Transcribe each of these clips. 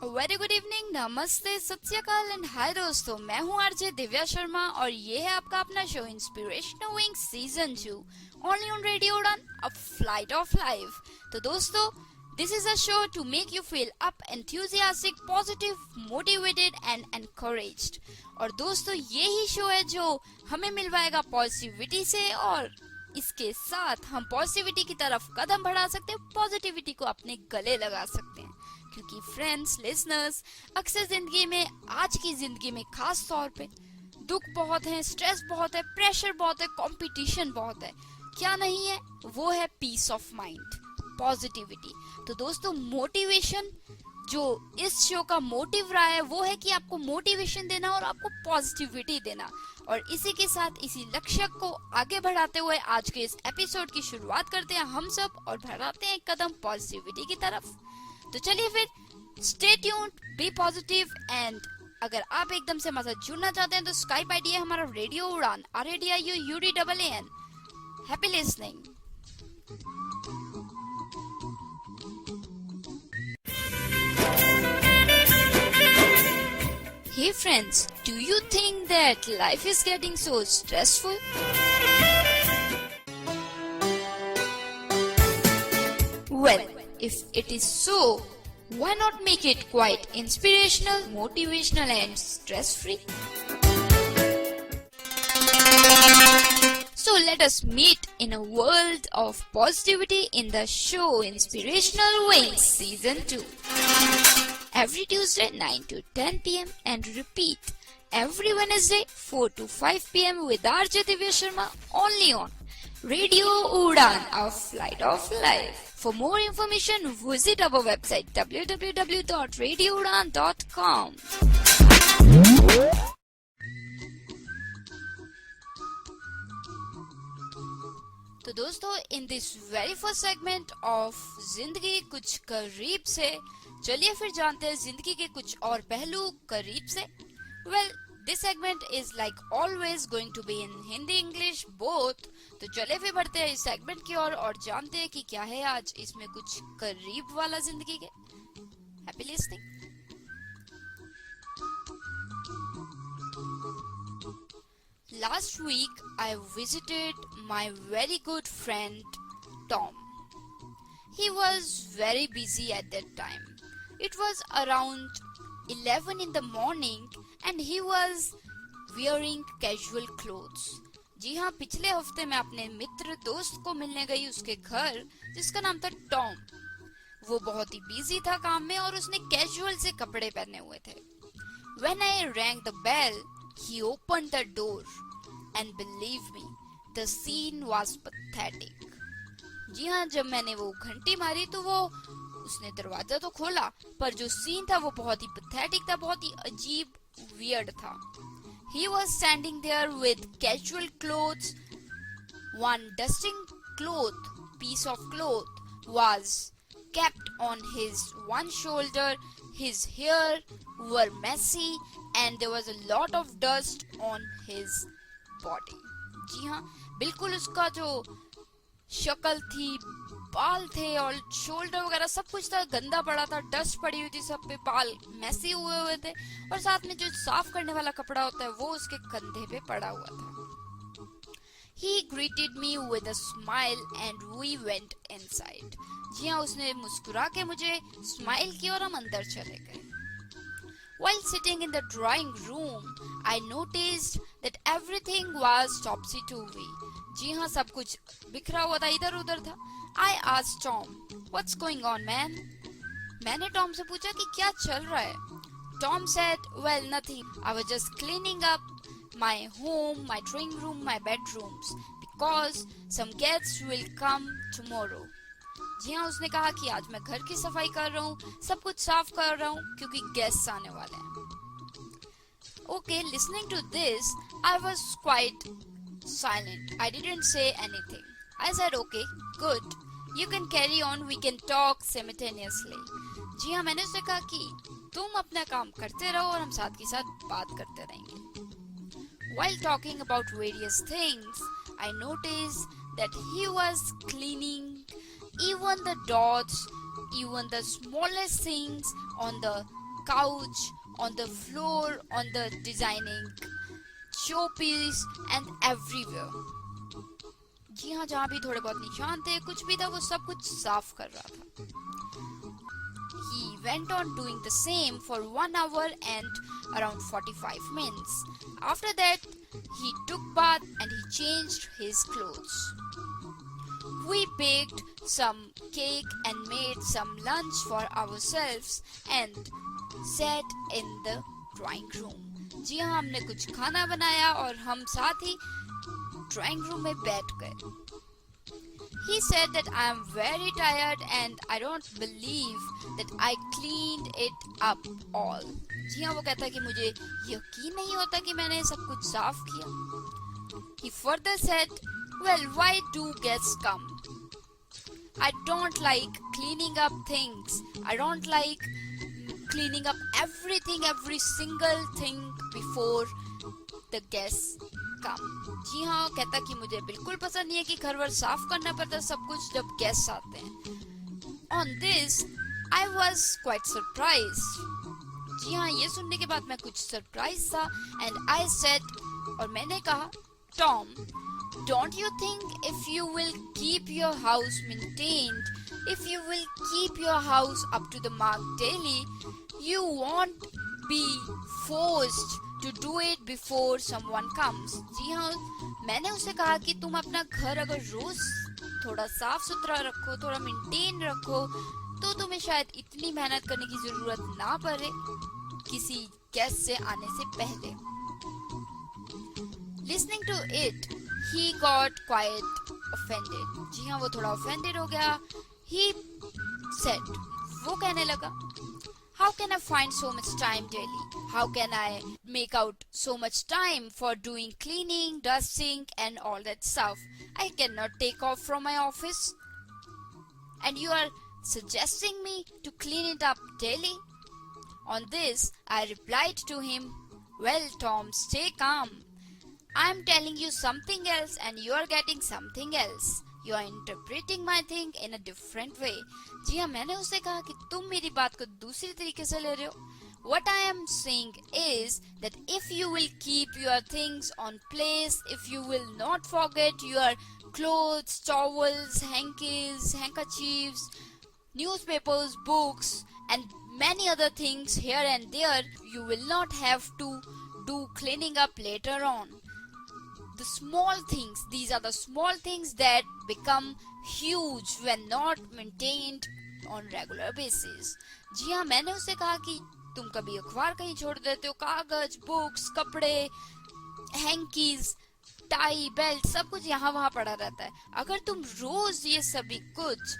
Very good evening, नमस्ते, सत श्री अकाल एंड हाय दोस्तों, मैं हूँ आरजे दिव्या शर्मा और ये है आपका अपना show inspirational wing season 2 only on radio Udaan a flight of life. तो दोस्तों, this is a show to make you feel up, enthusiastic, positive, motivated and encouraged. और दोस्तों, ये ही शो है जो हमें मिलवाएगा पॉजिटिविटी से और इसके साथ हम पॉजिटिविटी की तरफ कदम बढ़ा सकते हैं, पॉजिटिविटी को अपने गले लगा सकते हैं। क्योंकि फ्रेंड्स, लिसनर्स, अक्सर जिंदगी में, आज की जिंदगी में खास तौर पे दुख बहुत है, स्ट्रेस बहुत है, प्रेशर बहुत है, कंपटीशन बहुत है। क्या नहीं है? वो है पीस ऑफ माइंड, पॉजिटिविटी। तो दोस्तों, मोटिवेशन जो इस शो का मोटिव रहा है वो है कि आपको मोटिवेशन देना और आपको पॉजिटिविटी देना। और इसी के साथ, इसी लक्ष्य को आगे बढ़ाते हुए आज के इस एपिसोड की शुरुआत करते हैं हम सब और बढ़ाते हैं एक कदम पॉजिटिविटी की तरफ। तो चलिए फिर, stay tuned, be positive and अगर आप एकदम से हमारे साथ जुड़ना चाहते हैं तो स्काइप आईडी है हमारा रेडियो उड़ान, RADIOUUDAAN। Happy listening. Hey friends, do you think that life is getting so stressful? Well, if it is so, why not make it quite inspirational, motivational and stress-free? So let us meet in a world of positivity in the show Inspirational Wings Season 2. Every Tuesday 9 to 10 p.m. and repeat every Wednesday 4 to 5 p.m. with RJ Divya Sharma only on Radio Udan, a flight of life. For more information, visit our website www.radioudan.com. तो दोस्तों, in this very first segment of जिंदगी कुछ करीब से, चलिए फिर जानते हैं जिंदगी के कुछ और पहलू करीब से। Well, this segment is like always going to be in Hindi, English, both. तो चलिए फिर बढ़ते हैं इस सेगमेंट की ओर और जानते हैं कि क्या है आज इसमें कुछ करीब वाला जिंदगी के। Happy listening. Last week I visited my very good friend Tom. He was very busy at that time. It was around 11 in the morning and he was wearing casual clothes. जी हाँ, पिछले हफ्ते मैं अपने मित्र दोस्त को मिलने गई उसके घर, जिसका नाम था टॉम। वो बहुत ही बिजी था काम में और उसने कैजुअल से कपड़े पहने हुए थे। When I rang the bell, he opened the door and believe me, the scene was pathetic. जी हाँ, जब मैंने वो घंटी मारी तो उसने दरवाजा तो खोला, पर जो सीन था वो बहुत ही पैथेटिक था, बहुत ही अजीब, वियर्ड था। He was standing there with casual clothes. One dusting piece of cloth was kept on his one shoulder. His hair were messy and there was a lot of dust on his body. जी हाँ, बिल्कुल उसका जो शक्ल थी, बाल थे और shoulder वगैरह सब कुछ था, गंदा पड़ा था, डस्ट पड़ी हुई थी सब पे, बाल मैसी हुए थे और साथ में जो साफ करने वाला कपड़ा होता है वो उसके कंधे पे पड़ा हुआ था। He greeted me with a smile and we went inside. जी हाँ, उसने मुस्कुरा के मुझे स्माइल की और हम अंदर चले गए। While sitting in the drawing room, I noticed that everything was topsy-turvy. जी हाँ, सब कुछ बिखरा हुआ था, इधर उधर था। I asked Tom, "What's going on, man?" मैंने टॉम से पूछा कि क्या चल रहा है। Tom said, "Well, nothing. I was just cleaning up my home, my drawing room, my bedrooms, because some guests will come tomorrow." जी हाँ, उसने कहा कि आज मैं घर की सफाई कर रहा हूँ, सब कुछ साफ कर रहा हूँ क्योंकि गेस्ट आने वाले हैं। Okay, listening to this, I was quite silent. I didn't say anything. I said, "Okay, good. You can carry on. We can talk simultaneously." जी हाँ, मैंने उससे कहा कि तुम अपना काम करते रहो और हम साथ के साथ बात करते रहेंगे। While talking about various things, I noticed that he was cleaning even the dots, even the smallest things on the couch, on the floor, on the designing showpiece and everywhere. जी हाँ, जहाँ भी थोड़े बहुत निशान थे, कुछ भी था, वो सब कुछ साफ कर रहा था. He went on doing the same for 1 hour and around 45 minutes. After that, he took bath and he changed his clothes. We baked some cake and made some lunch for ourselves and sat in the drawing room. जी हाँ, हमने कुछ खाना बनाया और हम साथ ही drawing room में बैठ गए. He said that I am very tired and I don't believe that I cleaned it up all. जी हाँ, वो कहता है कि मुझे यकीन नहीं होता कि मैंने सब कुछ साफ किया. He further said, well, why do guests come? I don't like cleaning up things. I don't like cleaning up everything, every single thing before the guests come. जी हाँ, कहता कि मुझे बिल्कुल पसंद नहीं है कि घर वर साफ करना पड़ता सब कुछ जब गेस्ट आते हैं. On this, I was quite surprised. जी हाँ, ये सुनने के बाद मैं कुछ सरप्राइज था. And I said, और मैंने कहा, Tom, don't you think if you will keep your house maintained, if you will keep your house up to the mark daily, you won't be forced to do it before someone comes. जी हाँ, मैंने उसे कहा कि तुम अपना घर अगर रोज थोड़ा साफ सुथरा रखो, थोड़ा मेंटेन रखो, तो तुम्हें शायद इतनी मेहनत करने की जरूरत ना पड़े किसी गेस्ट से आने से पहले. Listening to it, he got quite offended. जी हाँ, वो थोड़ा offended हो गया. He said, वो कहने लगा, how can I find so much time daily? How can I make out so much time for doing cleaning, dusting and all that stuff? I cannot take off from my office. And you are suggesting me to clean it up daily? On this, I replied to him, well, Tom, stay calm. I am telling you something else and you are getting something else. You are interpreting my thing in a different way. जी हाँ, मैंने उसे कहा कि तुम मेरी बात को दूसरी तरीके से ले रहे हो. What I am saying is that if you will keep your things on place, if you will not forget your clothes, towels, hankies, handkerchiefs, newspapers, books and many other things here and there, you will not have to do cleaning up later on. The small things, these are the small things that become huge when not maintained on regular basis. जी हाँ, मैंने उसे कहा कि तुम कभी अखबार कहीं छोड़ देते हो, कागज, बुक्स, कपड़े, हैंकीज, टाई, बेल्ट, सब कुछ यहाँ वहाँ पड़ा रहता है. अगर तुम रोज ये सभी कुछ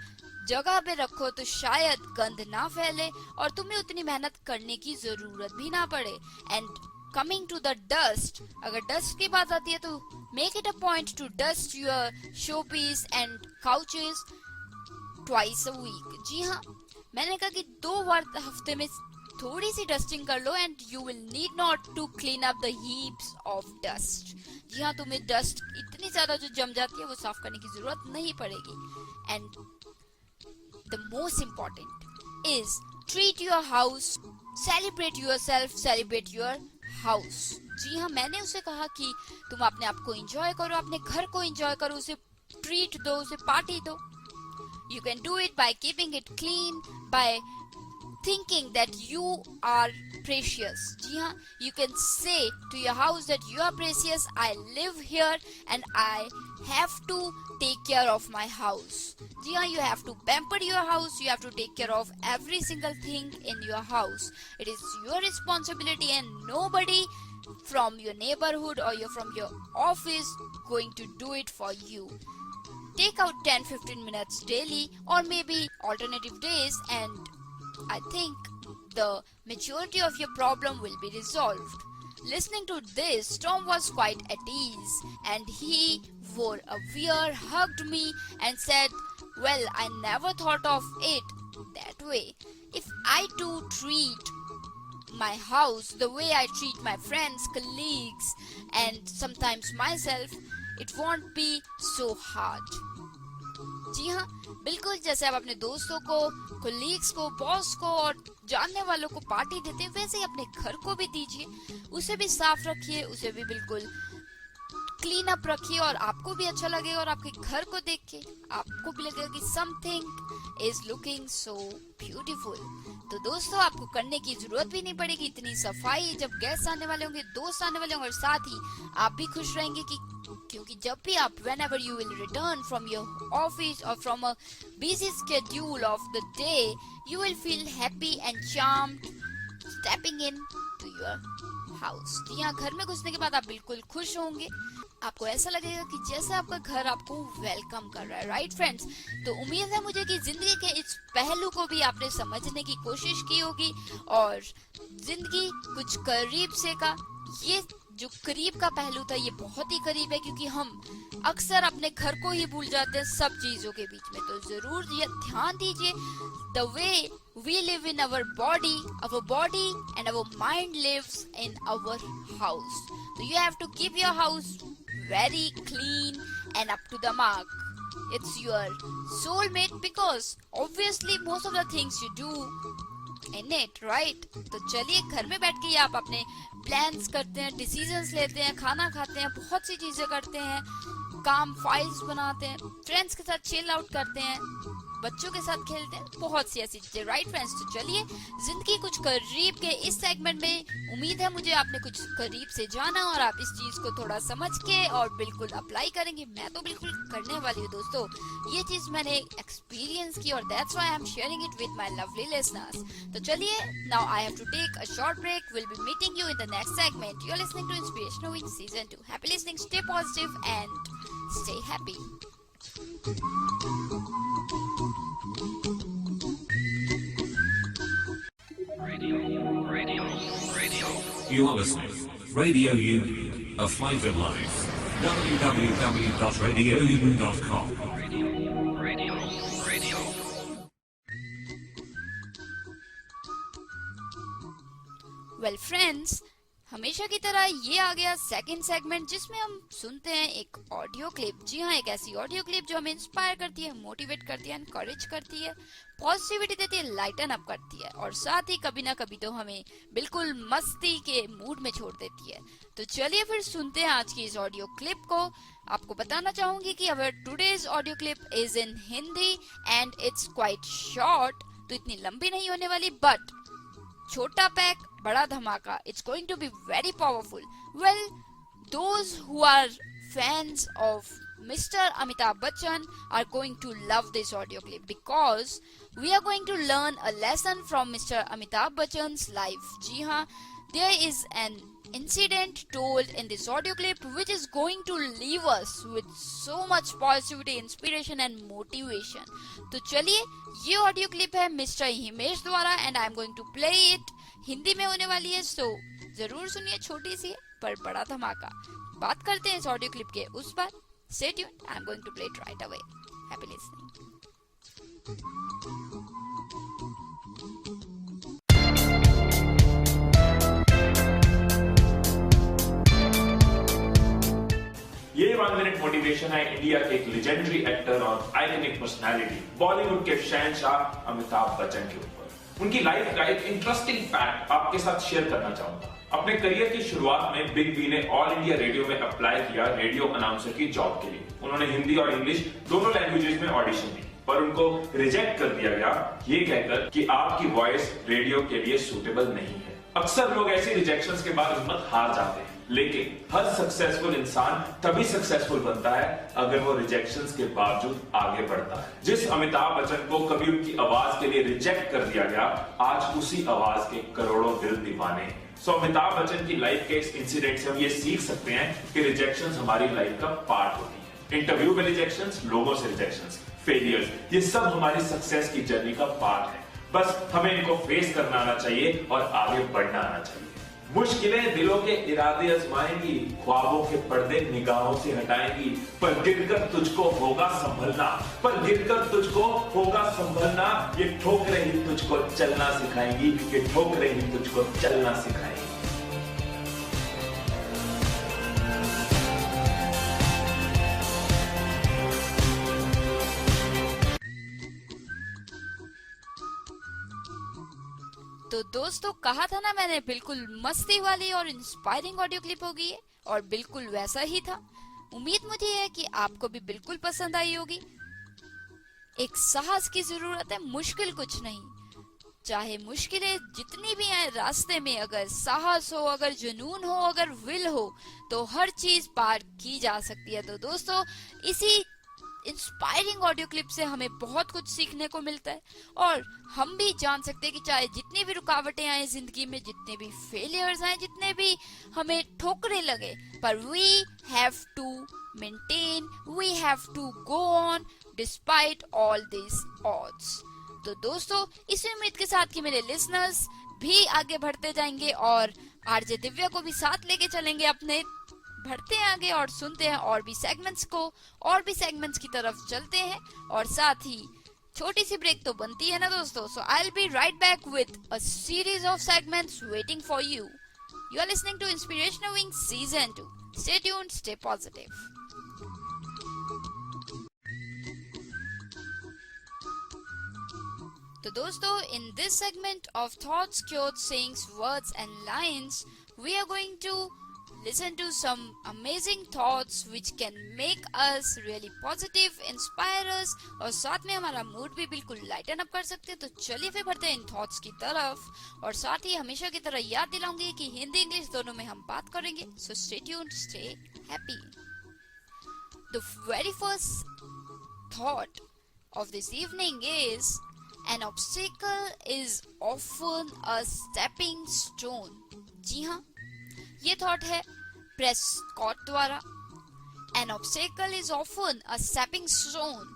जगह पे रखो तो शायद गंद ना फैले और तुम्हें उतनी मेहनत करने की जरूरत भी ना पड़े. And coming to the dust, अगर dust की बात आती है तो make it a point to dust your showpiece and couches twice a week. जी हाँ, मैंने कहा कि 2 बार हफ्ते में थोड़ी सी डस्टिंग कर लो and you will need not to clean up the heaps of dust. जी हाँ, तुम्हें डस्ट इतनी ज्यादा जो जम जाती है वो साफ करने की जरूरत नहीं पड़ेगी. And the most important is treat your house, celebrate yourself, celebrate your house. जी हाँ, मैंने उसे कहा कि तुम अपने आप को एंजॉय करो, अपने घर को एंजॉय करो, उसे ट्रीट दो, उसे पार्टी दो. You can do it by keeping it clean, by thinking that you are precious. जी हाँ, you can say to your house that you are precious, I live here and I have to take care of my house. जी हाँ, you have to pamper your house, you have to take care of every single thing in your house. It is your responsibility and nobody from your neighborhood or from your office going to do it for you. Take out 10-15 minutes daily or maybe alternative days and I think the majority of your problem will be resolved. Listening to this, Tom was quite at ease and he wore a veer, hugged me and said, well, I never thought of it that way. If I too treat my house the way I treat my friends, colleagues and sometimes myself, it won't be so hard. जी हाँ, बिल्कुल जैसे आप अपने दोस्तों को, colleagues को, boss को और जानने वालों को पार्टी देते हैं, वैसे ही अपने घर को भी दीजिए। उसे भी साफ रखिए, उसे भी बिल्कुल क्लीन अप रखिए और आपको भी अच्छा लगेगा और आपके घर को देख के आपको भी लगेगा कि something is looking so beautiful. तो दोस्तों, आपको करने की जरूरत भी नहीं पड़ेगी इतनी सफाई। जब गेस्ट आने वाले होंगे, दोस्त आने वाले होंगे और साथ ही आप भी खुश रहेंगे कि क्योंकि जब भी आप whenever you will return from your office or from a busy schedule of the day, you will feel happy and charmed stepping in to your house। जी हाँ, घर में घुसने के बाद आप बिल्कुल खुश होंगे। आपको ऐसा लगेगा कि जैसे आपका घर आपको वेलकम कर रहा है, राइट फ्रेंड्स। तो उम्मीद है मुझे कि जिंदगी के इस पहलू को भी आपने समझने की कोशिश की होगी और जिंदगी कुछ करीब से का ये जो करीब का पहलू था ये बहुत ही करीब है, क्योंकि हम अक्सर अपने घर को ही भूल जाते हैं सब चीजों के बीच में। तो जरूर ये ध्यान दीजिए, the way we live in our body and our mind lives in our house. So you have to keep your house very clean and up to the mark. It's your soulmate because obviously most of the things you do in it, right? तो चलिए, घर में बैठ के आप अपने plans करते हैं, डिसीजंस लेते हैं, खाना खाते हैं, बहुत सी चीजें करते हैं, काम फाइल्स बनाते हैं, फ्रेंड्स के साथ चिल आउट करते हैं, बच्चों के साथ खेलते हैं, बहुत सी ऐसी चीजें, राइट फ्रेंड्स। तो चलिए, जिंदगी कुछ करीब के इस सेगमेंट में उम्मीद है मुझे आपने कुछ करीब से जाना और आप इस चीज को थोड़ा समझ के और बिल्कुल अप्लाई करेंगे। मैं तो बिल्कुल करने वाली हूँ दोस्तों, ये चीज मैंने एक्सपीरियंस की और that's why I am sharing it with my lovely listeners. तो चलिए, now I have to take a short break, will be meeting you in the next segment. You are listening to inspirational wing season 2। Happy listening, stay positive and stay happy. You are listening. Radio U, a flavoured life. www.radiounion.com. Well, friends, हमेशा की तरह ये आ गया second segment जिसमें हम सुनते हैं एक ऑडियो क्लिप। जी हाँ, एक ऐसी ऑडियो क्लिप जो हमें इंस्पायर करती है, मोटिवेट करती है, एनकरेज करती है, पॉजिटिविटी देती है, लाइटन अप करती है और साथ ही कभी ना कभी तो हमें बिल्कुल मस्ती के मूड में छोड़ देती है। तो चलिए फिर सुनते हैं आज की इस ऑडियो क्लिप को। आपको बताना चाहूंगी कि अवर today's audio clip is in Hindi and it's quite short, तो इतनी लंबी नहीं होने वाली, बट छोटा पैक बड़ा धमाका, it's going to be very powerful. Well, those who are fans of Mr. Amitabh Bachchan are going to love this audio clip because we are going to learn a lesson from Mr. Amitabh Bachchan's life. जी हाँ, there is an incident told in this audio clip which is going to leave us with so much positivity, inspiration and motivation. तो चलिए, ये audio clip है mister Himesh द्वारा and I am going to play it. Hindi में होने वाली है, सो जरूर सुनिए, छोटी सी है पर बड़ा धमाका। बात करते हैं इस ऑडियो क्लिप के उस पर। Stay tuned, I am going to play it right away. Happy listening. ये 1 मिनट मोटिवेशन है इंडिया के एक लेजेंडरी एक्टर और आइकॉनिक पर्सनालिटी बॉलीवुड के शहंशाह अमिताभ बच्चन के ऊपर। उनकी लाइफ का एक इंटरेस्टिंग फैक्ट आपके साथ शेयर करना चाहूंगा। अपने करियर की शुरुआत में बिग बी ने ऑल इंडिया रेडियो में अप्लाई किया रेडियो अनाउंसर की जॉब के लिए। उन्होंने हिंदी और इंग्लिश दोनों लैंग्वेजेस में ऑडिशन दी, पर उनको रिजेक्ट कर दिया गया ये कहकर कि आपकी वॉइस रेडियो के लिए सूटेबल नहीं है। अक्सर लोग ऐसी रिजेक्शंस के बाद हिम्मत हार जाते हैं, लेकिन हर सक्सेसफुल इंसान तभी सक्सेसफुल बनता है अगर वो रिजेक्शंस के बावजूद आगे बढ़ता है। जिस अमिताभ बच्चन को कभी उनकी आवाज के लिए रिजेक्ट कर दिया गया, आज उसी आवाज के करोड़ों दिल दीवाने हैं। सो अमिताभ बच्चन की लाइफ के इस इंसिडेंट से हम ये सीख सकते हैं कि रिजेक्शंस हमारी लाइफ का पार्ट होती है। इंटरव्यू में रिजेक्शंस, लोगों से रिजेक्शंस, फेलियर्स, ये सब हमारी सक्सेस की जर्नी का पार्ट है। बस हमें इनको फेस करना आना चाहिए और आगे बढ़ना आना चाहिए। मुश्किलें दिलों के इरादे आजमाएंगी, ख्वाबों के पर्दे निगाहों से हटाएंगी, पर गिरकर तुझको होगा संभलना, पर गिरकर तुझको होगा संभलना। ये ठोकरें ही तुझको चलना सिखाएंगी, ये ठोकरें ही तुझको चलना सिखाएंगी। तो दोस्तों कहा था ना मैंने, बिल्कुल मस्ती वाली और इंस्पायरिंग ऑडियो क्लिप होगी ये, और बिल्कुल वैसा ही था। उम्मीद मुझे है कि आपको भी बिल्कुल पसंद आई होगी। एक साहस की जरूरत है, मुश्किल कुछ नहीं। चाहे मुश्किलें जितनी भी आए रास्ते में, अगर साहस हो, अगर जुनून हो, अगर विल हो, तो हर चीज पार की जा सकती है। तो दोस्तों इसी इंस्पायरिंग ऑडियो क्लिप से हमें बहुत कुछ सीखने को मिलता है, और हम भी जान सकते हैं कि चाहे जितनी भी रुकावटें आए जिंदगी में, जितने भी फेलियर्स आए, जितने भी हमें ठोकरें लगे, पर we have to maintain, we have to go on despite all this odds. तो दोस्तों इसी उम्मीद के साथ कि मेरे लिसनर्स भी आगे बढ़ते जाएंगे और आरजे दिव्या को भी साथ लेके चलेंगे अपने, बढ़ते हैं आगे और सुनते हैं और भी सेगमेंट्स की तरफ चलते हैं, और साथ ही छोटी सी ब्रेक तो बनती है ना दोस्तों। So I will be right back with a series of segments waiting for you. You are listening to inspirational wing season 2। Stay tuned, stay positive. तो दोस्तों in this segment of thoughts, quotes, sayings, words and lines, we are going to listen to some amazing thoughts which can make us really positive, inspire us, और साथ में हमारा mood भी बिल्कुल lighten up कर सकते हैं। तो चलिए फिर बढ़ते हैं इन थॉट्स की तरफ, और साथ ही हमेशा की तरह याद दिलाऊंगी कि हिंदी इंग्लिश दोनों में हम बात करेंगे। So stay tuned, stay happy. The very first thought of this evening is, an obstacle is often a stepping stone। जी हाँ, ये थॉट है प्रेस्कॉट द्वारा। An obstacle is often a stepping stone।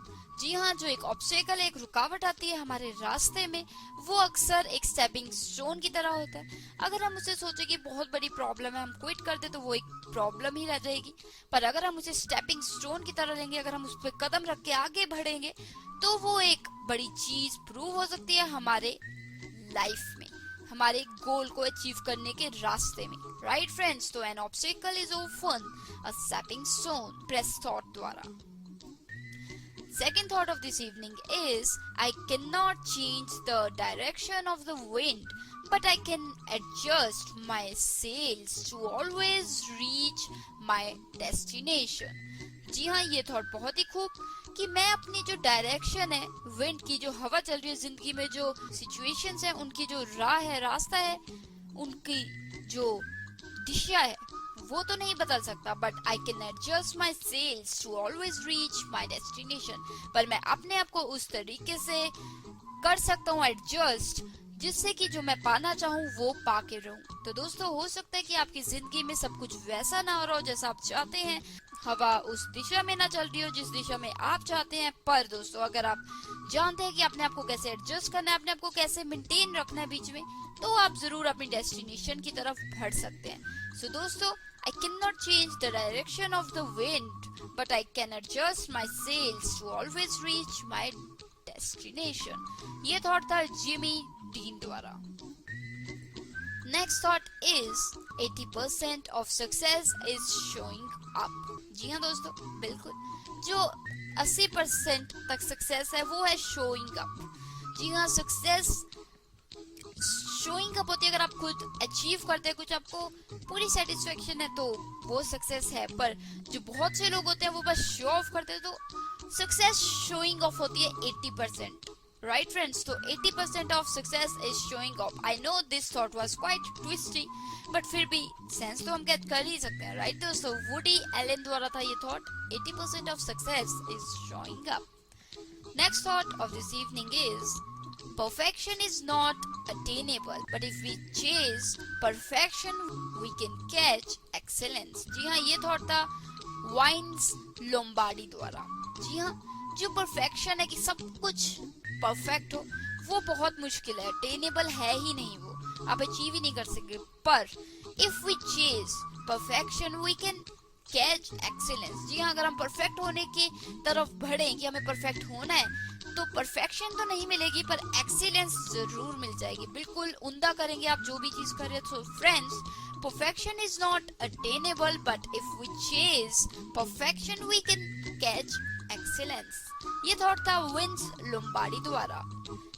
जी हाँ, जो एक ऑब्स्टेकल, एक रुकावट आती है हमारे रास्ते में, वो अक्सर एक स्टेपिंग स्टोन की तरह होता है। अगर हम उसे सोचे कि बहुत बड़ी प्रॉब्लम है, हम क्विट कर दे, तो वो एक प्रॉब्लम ही रह जाएगी। पर अगर हम उसे स्टेपिंग स्टोन की तरह लेंगे, अगर हम उस पर कदम रख के आगे बढ़ेंगे, तो वो एक बड़ी चीज प्रूव हो सकती है हमारे लाइफ में, हमारे गोल को अचीव करने के रास्ते में। राइट फ्रेंड्स, तो N obstacle is often a stepping stone, Prescott द्वारा। Second thought of this evening is, I cannot change the direction of the wind, but I can adjust my sails to always reach my destination। जी हाँ, ये thought बहुत ही खूब कि मैं अपनी जो direction है, विंड की जो हवा चल रही है जिंदगी में, जो सिचुएशंस है, उनकी जो राह है, रास्ता है, उनकी जो दिशा है, वो तो नहीं बदल सकता, but I can adjust my sails to always reach my destination. पर मैं अपने आप को उस तरीके से कर सकता हूँ एडजस्ट, जिससे कि जो मैं पाना चाहूँ वो पा के रहूँ। तो दोस्तों हो सकता है कि आपकी जिंदगी में सब कुछ वैसा ना हो रहा हो जैसा आप चाहते हैं, हवा उस दिशा में ना चल रही हो जिस दिशा में आप चाहते हैं। पर दोस्तों अगर आप जानते हैं कि अपने आप को कैसे एडजस्ट करना है, अपने आप को कैसे मेंटेन रखना है बीच में, तो आप जरूर अपनी डेस्टिनेशन की तरफ बढ़ सकते हैं। सो दोस्तों, I cannot change the direction of the wind, but I can adjust my sails to always reach my destination। ये थॉट था जिमी डीन द्वारा। Next thought is, 80% of success is showing up। जी हाँ दोस्तों, बिल्कुल, जो 80% तक सक्सेस है वो है शोइंग अप। जी हाँ, सक्सेस शोइंग अप होती है। अगर आप खुद अचीव करते हैं कुछ, आपको पूरी सेटिस्फेक्शन है, तो वो सक्सेस है। पर जो बहुत से लोग होते हैं वो बस शो ऑफ करते हैं, तो सक्सेस शोइंग ऑफ होती है 80%। राइट फ्रेंड्स, तो 80% of success is showing off. I know this thought was quite twisty, but फिर भी सेंस तो हम गेट कर ही सकते हैं। राइट दोस्तों, वुडी एलन द्वारा था ये thought, 80% of success is showing up. Next thought of this evening is, perfection is not attainable, but if we chase perfection we can catch excellence। जी हाँ, ये थॉट था वाइन्स लोम्बार्डी द्वारा। जी हाँ, जो परफेक्शन है कि सब कुछ परफेक्ट हो, वो बहुत मुश्किल है, अटेनेबल है ही नहीं, वो आप अचीव ही नहीं कर सकते। पर if we chase perfection we can catch excellence. जी हाँ, अगर हम परफेक्ट होने की तरफ बढ़े कि हमें परफेक्ट होना है, तो परफेक्शन तो नहीं मिलेगी पर एक्सीलेंस जरूर मिल जाएगी। बिल्कुल उम्दा करेंगे आप जो भी चीज कर रहे हो। So friends, perfection is not attainable, but if we chase perfection we can catch excellence. ये थॉट था विंस लोम्बार्डी द्वारा.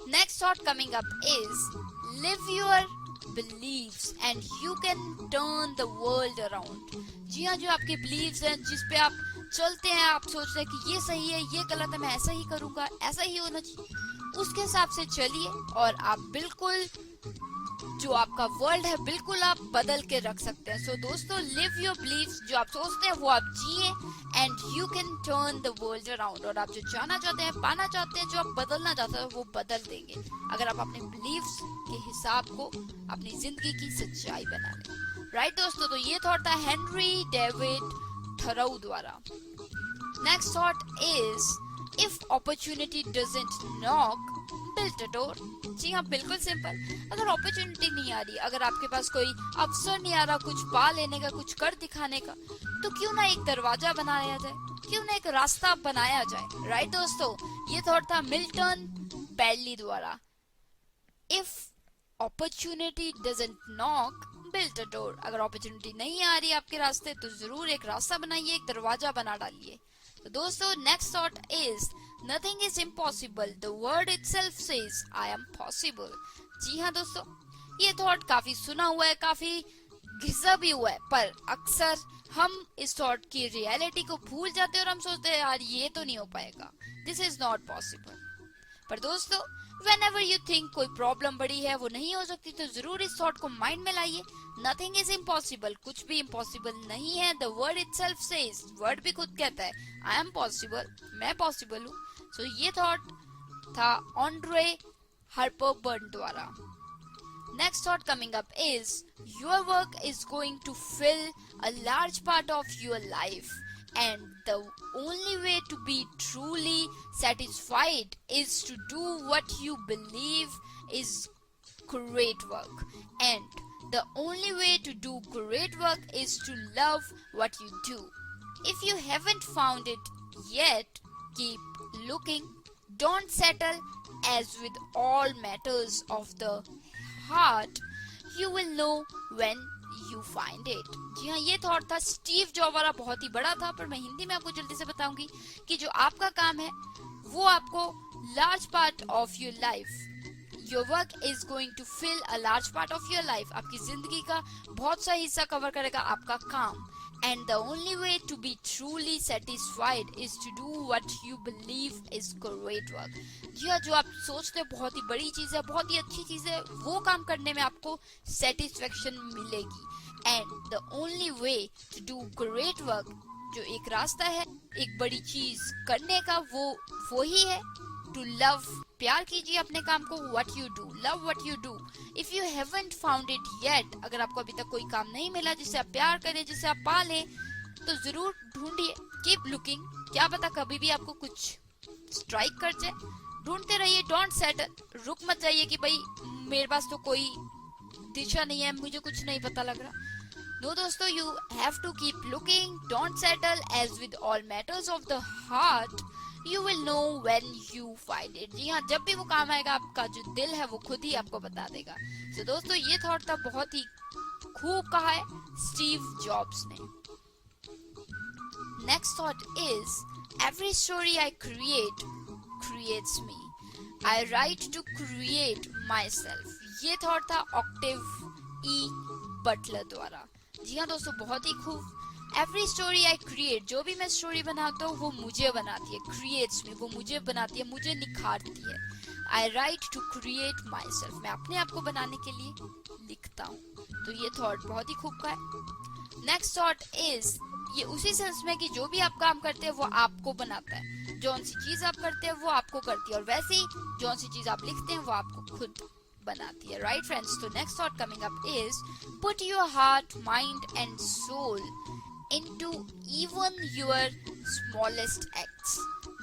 Next thought coming up is live your beliefs and you can turn the world around. जी हाँ, जो आपके beliefs हैं जिस पे आप चलते हैं, आप सोचते हैं कि ये सही है, ये गलत है, मैं ऐसा ही करूँगा, ऐसा ही होना चाहिए, उसके हिसाब से चलिए और आप बिल्कुल जो आपका वर्ल्ड है बिल्कुल आप बदल के रख सकते हैं. सो दोस्तों, लिव योर बिलीव्स, जो आप सोचते हैं वो आप जिए and you can turn the world around. और आप जो चाहना चाहते हैं, पाना चाहते हैं, जो आप बदलना चाहते हैं वो बदल देंगे अगर आप अपने बिलीव्स के हिसाब को अपनी जिंदगी की सच्चाई बना लें. राइट दोस्तों, तो ये थॉट था हेनरी डेविड थोरो द्वारा. Next thought is if opportunity doesn't knock build a door. जी हाँ, बिल्कुल सिंपल. अगर अपॉर्चुनिटी नहीं आ रही, अगर आपके पास कोई अवसर नहीं आ रहा कुछ पा लेने का, कुछ कर दिखाने का, तो क्यों ना एक दरवाजा बनाया जाए, क्यों ना एक रास्ता बनाया जाए. राइट दोस्तों, ये थॉट था मिल्टन बैडली द्वारा. If opportunity doesn't knock build a door. अगर अपॉर्चुनिटी नहीं आ रही आपके रास्ते तो जरूर एक रास्ता बनाइए, एक दरवाजा बना डालिए. तो दोस्तों, next thought is nothing is impossible, the word itself says I am possible. जी हाँ दोस्तों, ये थॉट काफी सुना हुआ है, काफी घिसा भी हुआ है, पर अक्सर हम इस थॉट की रियलिटी को भूल जाते हैं और हम सोचते हैं यार ये तो नहीं हो पाएगा, दिस इज नॉट पॉसिबल. पर दोस्तों, whenever you think कोई प्रॉब्लम बड़ी है, वो नहीं हो सकती, तो जरूर इस थॉट को माइंड में लाइए. नथिंग इज इम्पॉसिबल, कुछ भी इम्पॉसिबल नहीं है. The word itself says, word भी खुद कहता है आई एम पॉसिबल, मैं पॉसिबल हूँ. सो ये थॉट था ऑन्ड्रे हर्परबर्न द्वारा. Next thought coming up is your work is going to fill a large part of your life and the only way to be truly satisfied is to do what you believe is great work, and the only way to do great work is to love what you do. If you haven't found it yet, keep looking. Don't settle, as with all matters of the heart, you will know when you find it. जी हाँ, ये thought था Steve job वाला, बहुत ही बड़ा था, पर मैं हिंदी में आपको जल्दी से बताऊंगी कि जो आपका काम है वो आपको large part of your life, your work is going to fill a large part of your life. आपकी जिंदगी का बहुत सा हिस्सा कवर करेगा आपका काम. And the only way to be truly satisfied is to do what you believe is great work. जी हाँ, जो आप सोचते हैं बहुत ही बड़ी चीज है, बहुत ही अच्छी चीज है, वो काम करने में आपको सेटिस्फेक्शन मिलेगी. And the only way to do great work, जो एक रास्ता है एक बड़ी चीज करने का, वो ही है to love. प्यार कीजिए अपने काम को. what you do, love what you do. if you haven't found it yet, अगर आपको अभी तक कोई काम नहीं मिला जिससे आप प्यार करें, जिससे आप पालें, तो जरूर ढूंढिए. keep looking. क्या पता कभी भी आपको कुछ स्ट्राइक कर जाए. ढूंढते रहिए. Don't settle. रुक मत जाइए कि भाई मेरे पास तो कोई दिशा नहीं है, मुझे कुछ नहीं पता लग रहा. नो दोस्तों, you have to keep looking. Don't settle, as with all matters of the heart, you will know when you find it. जी हाँ, जब भी वो काम आएगा आपका जो दिल है वो खुद ही आपको बता देगा. तो दोस्तों, ये थॉट था बहुत ही खूब कहा है स्टीव जॉब्स ने. Next thought is every story I create creates me. I write to create myself. ये थॉट था ऑक्टेव ई बटलर द्वारा. जी हाँ दोस्तों, बहुत ही खूब. एवरी स्टोरी आई क्रिएट, जो भी मैं स्टोरी बनाता हूँ वो मुझे बनाती है. क्रिएट्स मी, वो मुझे बनाती है, मुझे निखारती है. I write to create myself, मैं अपने आप को बनाने के लिए लिखता हूँ. तो ये थॉट बहुत ही खूब का है. नेक्स्ट थॉट इज, ये उसी सेंस में कि जो भी आप काम करते हैं वो आपको बनाता है. जो सी चीज आप करते हैं वो आपको करती है, और वैसे ही जो सी चीज आप लिखते हैं वो आपको खुद बनाती है. राइट फ्रेंड्स, तो next thought coming up is put your heart, mind and soul into even your smallest acts.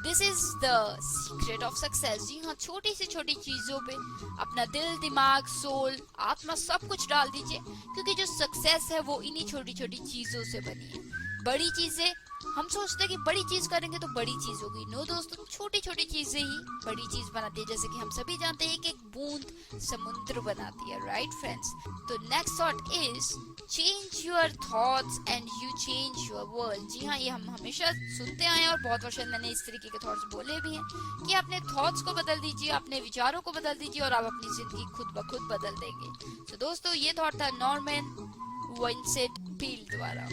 This is the secret of success. जी हाँ, छोटी से छोटी चीजों पे अपना दिल, दिमाग, सोल, आत्मा सब कुछ डाल दीजिए, क्योंकि जो सक्सेस है वो इन्हीं छोटी छोटी चीजों से बनी है. बड़ी चीजें हम सोचते हैं कि बड़ी चीज करेंगे तो बड़ी चीज होगी। नो दोस्तों, छोटी छोटी चीजें ही बड़ी चीज बनाती है। जैसे कि हम सभी जानते हैं कि एक बूंद समुद्र बनाती है, राइट फ्रेंड्स। तो next thought is change your thoughts and you change your world. जी हाँ, ये हम हमेशा सुनते आए हैं और बहुत वर्ष मैंने इस तरीके के थॉट्स बोले भी हैं कि अपने थॉट्स को बदल दीजिए, अपने विचारों को बदल दीजिए और आप अपनी जिंदगी खुद ब खुद बदल देंगे। तो दोस्तों, ये थॉट था नॉर्मन विंसेंट पील द्वारा।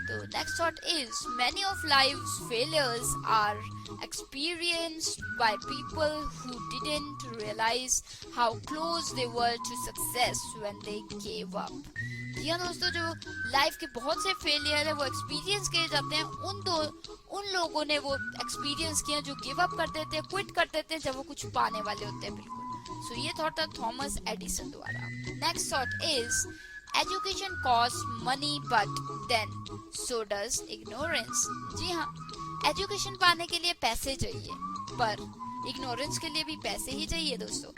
तो next thought is many of life's failures are experienced by people who didn't realize how close they were to success when they gave up। जी हाँ दोस्तों, जो लाइफ के बहुत से फेलियर है वो एक्सपीरियंस किए जाते हैं उन लोगों ने वो एक्सपीरियंस किया जो गिव अप कर देते हैं, क्विट कर देते हैं जब वो कुछ पाने वाले होते हैं। बिल्कुल। सो ये थॉट था थॉमस एडिसन द्वारा। Next thought is Education costs money but then so does ignorance। जी हाँ, एजुकेशन पाने के लिए पैसे चाहिए पर इग्नोरेंस के लिए भी पैसे ही चाहिए दोस्तों।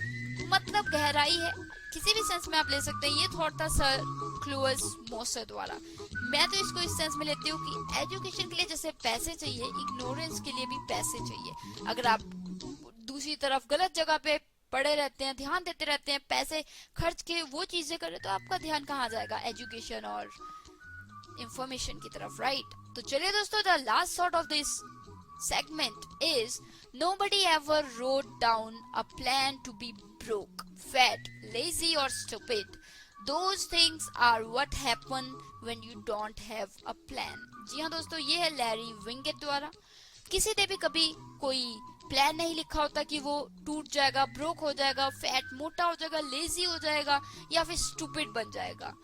मतलब गहराई है, किसी भी सेंस में आप ले सकते हैं। ये थॉट था सर क्लूअस मोसर द्वारा। मैं तो इसको इस सेंस में लेती हूँ कि एजुकेशन के लिए जैसे पैसे चाहिए, इग्नोरेंस के लिए भी पैसे चाहिए। अगर आप दूसरी तरफ गलत जगह पे पड़े रहते हैं, ध्यान देते रहते हैं, पैसे खर्च के वो चीजें करें तो आपका ध्यान कहाँ जाएगा, एजुकेशन और इंफॉर्मेशन की तरफ, राइट। तो चलिए दोस्तों, the last sort of this segment is nobody ever wrote down a plan to be broke, fat, lazy or stupid. Those things are what happen when you don't have a plan। जी हाँ दोस्तों, ये है Larry Winget द्वारा। किसी ने भी कभी कोई प्लान नहीं लिखा होता कि वो टूट जाएगा, ब्रोक हो जाएगा, फैट मोटा हो जाएगा, लेजी हो जाएगा या फिर स्टूपिड बन जाएगा।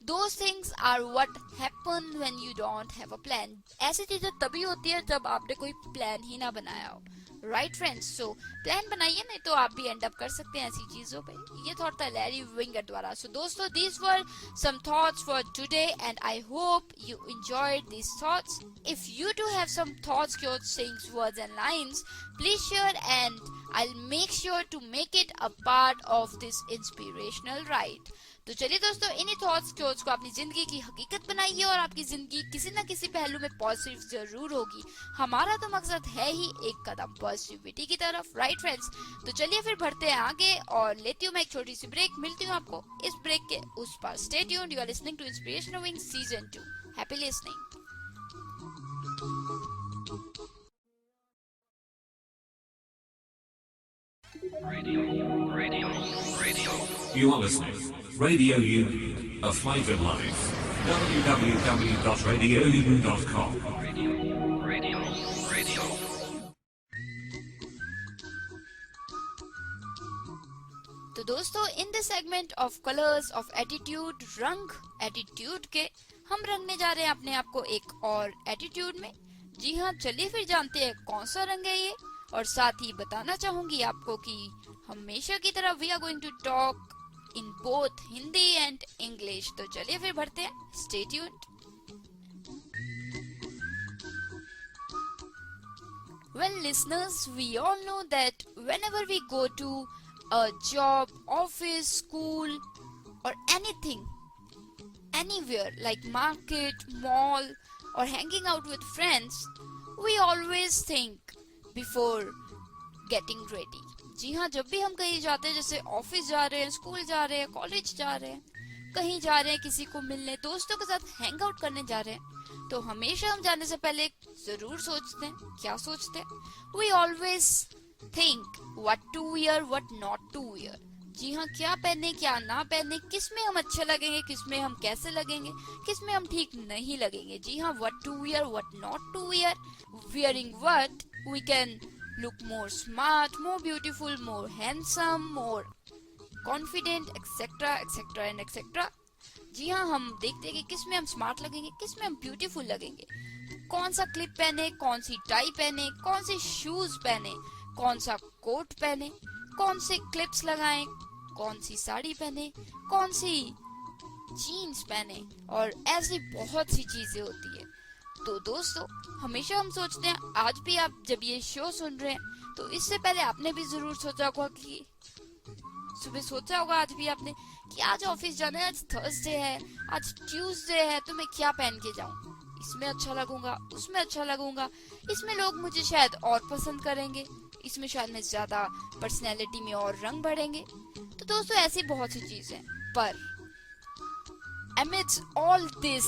Those things are what happen when you don't have a plan। ऐसी चीजें तभी होती है जब आपने कोई प्लान ही ना बनाया हो, राइट फ्रेंड्स। सो प्लान बनाइए, नहीं तो आप भी एंड अप कर सकते हैं ऐसी चीजों पे। ये थॉट था लैरी विंगर द्वारा। सो दोस्तों, these were some thoughts for today and I hope you enjoyed these thoughts। If you do have some thoughts, quotes, sayings, words and lines, please share and I'll make sure to make it a part of this inspirational ride। तो चलिए दोस्तों, इन्हीं thoughts quotes को अपनी जिंदगी की हकीकत बनाइए और आपकी जिंदगी किसी न किसी पहलू में पॉजिटिव जरूर होगी। हमारा तो मकसद है ही एक कदम पॉजिटिविटी की तरफ, राइट फ्रेंड्स। तो चलिए फिर बढ़ते हैं आगे और लेती हूँ मैं एक छोटी सी ब्रेक। मिलती हूँ आपको इस ब्रेक के उस पार। Stay tuned, you are listening to inspirational wing season 2। Happy listening. You are listening. Radio Union, a flavored life. www.radiounion.com. तो दोस्तों, in the segment of colours of attitude, रंग एटीट्यूड के हम रंगने जा रहे हैं अपने आप को एक और एटीट्यूड में। जी हाँ, चलिए फिर जानते हैं कौन सा रंग है ये। और साथ ही बताना चाहूंगी आपको कि हमेशा की तरह we are going to talk in both Hindi and English. तो चलिए फिर बढ़ते हैं, stay tuned. Well listeners, we all know that whenever we go to a job, office, school or anything, anywhere like market, mall or hanging out with friends, we always think before getting ready। जी हाँ, जब भी हम कहीं जाते हैं, जैसे office जा रहे हैं, स्कूल जा रहे हैं, कॉलेज जा रहे हैं, कहीं जा रहे हैं, किसी को मिलने, दोस्तों के साथ हैंग आउट करने जा रहे हैं, तो हमेशा हम जाने से पहले जरूर सोचते हैं। क्या सोचते हैं? We always think what to wear, what not to wear। जी हाँ, क्या पहने, क्या ना पहने, किस में हम अच्छे लगेंगे, किस में हम कैसे लगेंगे, किस में हम ठीक नहीं लगेंगे। जी हाँ, what to wear, what not to wear। Wearing what we can look more smart, more beautiful, more handsome, more confident, etc, etc and etc। जी हाँ, हम देखते हैं कि किस में हम स्मार्ट लगेंगे, किस में हम ब्यूटीफुल लगेंगे, कौन सा क्लिप पहने, कौन सी टाई पहने, कौन से शूज पहने, कौन सा कोट पहने, कौन से क्लिप्स लगाएं, कौन सी साड़ी पहने, कौन सी जीन्स पहने, और ऐसी बहुत सी चीजें होती है। तो दोस्तों, हमेशा हम सोचते हैं, आज भी आप जब ये शो सुन रहे हैं तो इससे पहले आपने भी जरूर सोचा होगा कि सुबह सोचा होगा आज भी आपने कि आज ऑफिस जाना है, आज थर्सडे है, आज ट्यूसडे है, तो मैं क्या पहन के जाऊं। इसमें अच्छा लगूंगा, उसमें अच्छा लगूंगा, इसमें लोग मुझे शायद और पसंद करेंगे, इसमें शायद मैं ज्यादा पर्सनैलिटी में और रंग बढ़ेंगे। तो दोस्तों ऐसी बहुत सी चीजें, पर amidst all this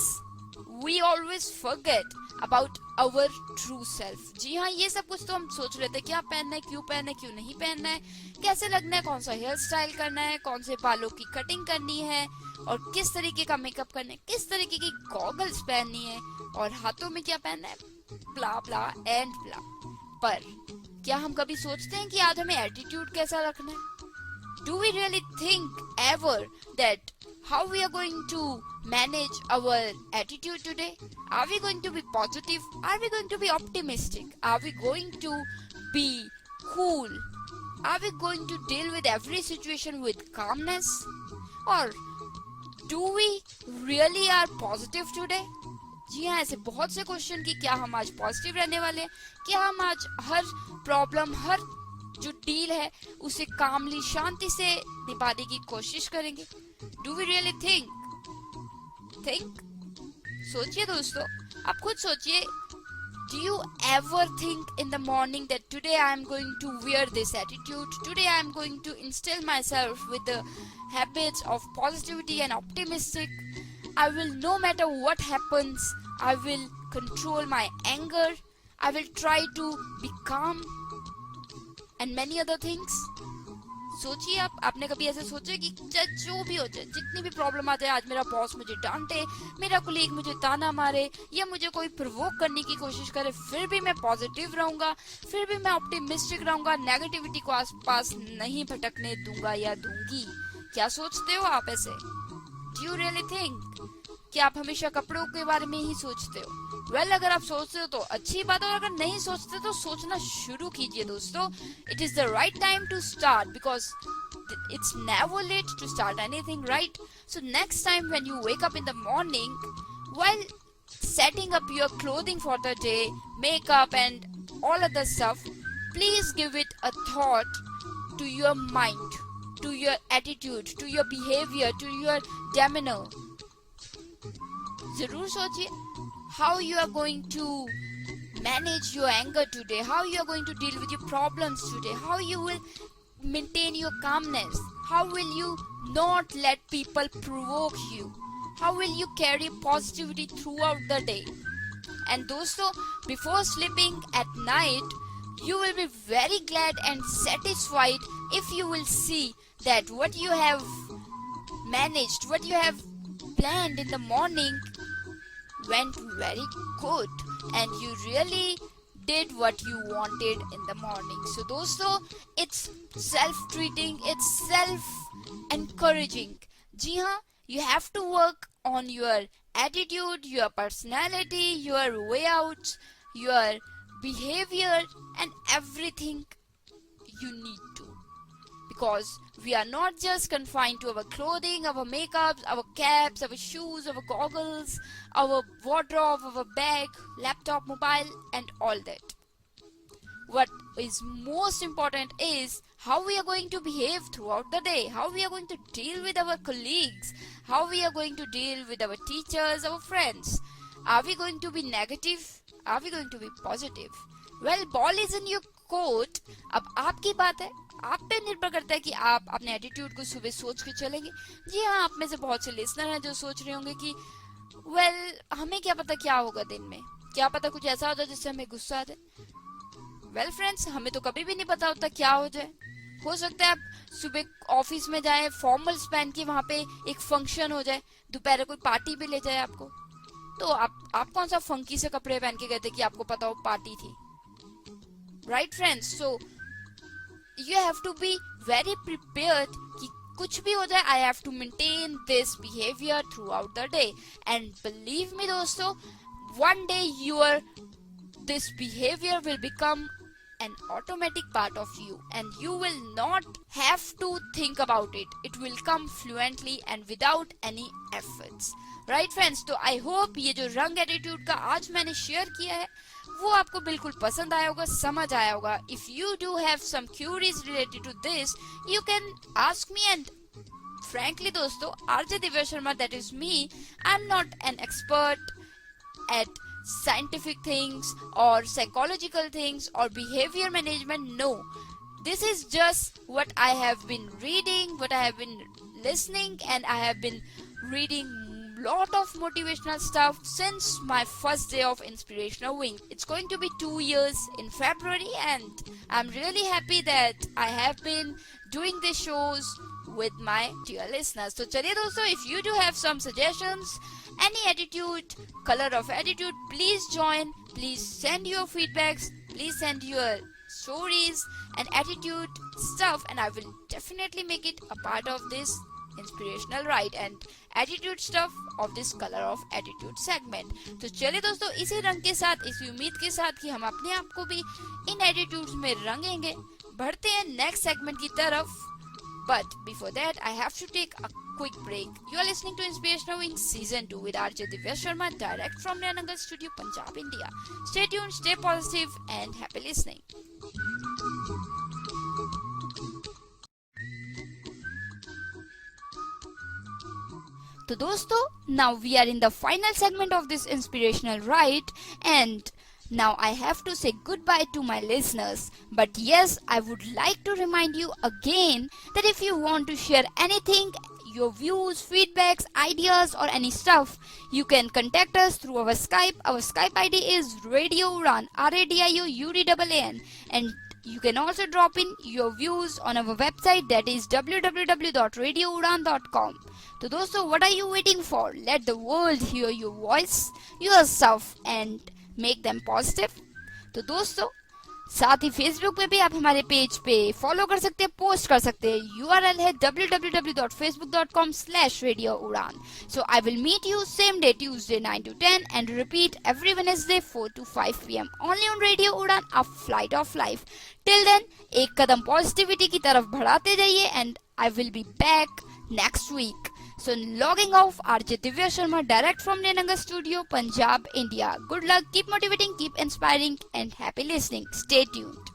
we always forget about our true self। जी हाँ, ये सब कुछ तो हम सोच रहे थे, क्या पहनना है, क्यों नहीं पहनना है, कैसे लगना है, कौन सा हेयर स्टाइल करना है, कौन से बालों की कटिंग करनी है, और किस तरीके का मेकअप करना है, किस तरीके की गॉगल्स पहननी है, और हाथों में क्या पहनना है, ब्ला ब्ला एंड ब्ला। पर क्या हम कभी सोचते हैं कि आज हमें एटीट्यूड कैसा रखना है? Do we really think ever that how we are going to manage our attitude today? Are we going to be positive? Are we going to be optimistic? Are we going to be cool? Are we going to deal with every situation with calmness? Or do we really are positive today? जी हाँ, ऐसे बहुत से question कि क्या हम आज positive रहने वाले हैं, क्या हम आज हर प्रॉब्लम, हर जो डील है उसे कामली शांति से निभाने की कोशिश करेंगे। डू वी रियली थिंक सोचिए दोस्तों, आप खुद सोचिए। Do you ever think in the morning that today I am going to wear this attitude, today I am going to instill myself with the habits of positivity and optimistic, I will, no matter what happens, I will control my anger, I will try to be calm and many other things। सोचिए, आपने कभी ऐसे सोचा कि जो भी हो जाए, जितनी भी प्रॉब्लम आ जाए, आज मेरा बॉस मुझे डांटे, मेरा कोलीग मुझे ताना मारे, या मुझे कोई प्रोवोक करने की कोशिश करे, फिर भी मैं पॉजिटिव रहूंगा, फिर भी मैं ऑप्टिमिस्टिक रहूंगा, नेगेटिविटी को आसपास नहीं भटकने दूंगा या दूंगी। क्या सोचते हो आप ऐसे? डू यू रियली थिंक कि आप हमेशा कपड़ों के बारे में ही सोचते हो? वेल, अगर आप सोचते हो तो अच्छी बात है, और अगर नहीं सोचते तो सोचना शुरू कीजिए दोस्तों। It is the right time to start, because it's never late to start anything, right? So next time when you wake up in the morning, while setting up your clothing for the day, makeup and all other stuff, please give it a thought to your mind, to your attitude, to your behavior, to your demeanor। जरूर सोचिए how you are going to manage your anger today, how you are going to deal with your problems today, how you will maintain your calmness, how will you not let people provoke you, how will you carry positivity throughout the day। And dosto, before sleeping at night, you will be very glad and satisfied if you will see that what you have managed, what you have planned in the morning went very good and you really did what you wanted in the morning। So dosto, it's self-treating, it's self-encouraging। जी हाँ, you have to work on your attitude, your personality, your way out, your behavior and everything you need to, because we are not just confined to our clothing, our makeups, our caps, our shoes, our goggles, our wardrobe, our bag, laptop, mobile and all that। What is most important is how we are going to behave throughout the day, how we are going to deal with our colleagues, how we are going to deal with our teachers, our friends। Are we going to be negative? Are we going to be positive? Well, ball is in your court। अब आपकी बात है, आप पे निर्भर करता है कि आप अपने एटीट्यूड को सुबह सोच के चलेंगे। जी हाँ, आप में से बहुत से लिसनर हैं जो सोच रहे होंगे कि हमें क्या पता क्या होगा दिन में, क्या पता कुछ ऐसा हो जाए जिससे हमें गुस्सा आ जाए। वेल फ्रेंड्स, हमें तो कभी भी नहीं पता होता क्या हो जाए। हो सकता है आप सुबह ऑफिस में जाएं फॉर्मल्स पहन के, वहां पे एक फंक्शन हो जाए, दोपहर कोई पार्टी भी ले जाए आपको, तो आप कौन सा फंकी से कपड़े पहन के गए थे कि आपको पता हो पार्टी थी, right friends? So you have to be very prepared कि कुछ भी हो जाए, I have to maintain this behavior throughout the day। And believe me दोस्तों, one day this behavior will become an automatic part of you and you will not have to think about it, it will come fluently and without any efforts, right friends? तो I hope ये जो रंग attitude का आज मैंने share किया है वो आपको बिल्कुल पसंद आया होगा, समझ आया होगा। If you do have some queries related to this, you can ask me। And frankly दोस्तों, RJ Divya Sharma, that is me, I'm not an expert at scientific things or psychological things or behavior management. No, this is just what I have been reading, what I have been listening, and I have been reading lot of motivational stuff since my first day of Inspirational Wing. It's going to be 2 years in February, and I'm really happy that I have been doing these shows with my dear listeners. So चलिए दोस्तों, if you do have some suggestions, any attitude, color of attitude, please join, please send your feedbacks, please send your stories and attitude stuff, and I will definitely make it a part of this inspirational ride and attitude stuff of this color of attitude segment. तो चलिए दोस्तों, इसी रंग के साथ, इसी उम्मीद के साथ कि हम अपने आप को भी इन एटीट्यूड्स में रंगेंगे, बढ़ते हैं नेक्स्ट सेगमेंट की तरफ. But before that, I have to take a quick break. You are listening to Inspirational Wings Season 2 with RJ Divya Sharma, direct from Nayanangal Studio, Punjab, India. Stay tuned, stay positive, and happy listening. So दोस्तों, now we are in the final segment of this inspirational ride, and now I have to say goodbye to my listeners. But yes, I would like to remind you again that if you want to share anything, your views, feedbacks, ideas or any stuff, you can contact us through our Skype. Our Skype ID is Radio Udan, RADIOUDAAN, and you can also drop in your views on our website, that is www.radioudan.com. So दोस्तों, what are you waiting for? Let the world hear your voice, yourself, and make them positive. तो दोस्तों, साथ ही Facebook पे भी आप हमारे page पे follow कर सकते हैं, पोस्ट कर सकते हैं. URL है www.facebook.com/radioudan. So I will meet you same day Tuesday 9 to 10 and repeat every Wednesday 4 to 5 p.m. only on Radio Udan, a flight of life. Till then, एक कदम पॉजिटिविटी की तरफ बढ़ाते जाइए, and I will be back next week. So logging off, RJ Divya Sharma, direct from Nayanangal Studio, Punjab, India. Good luck, keep motivating, keep inspiring, and happy listening. Stay tuned.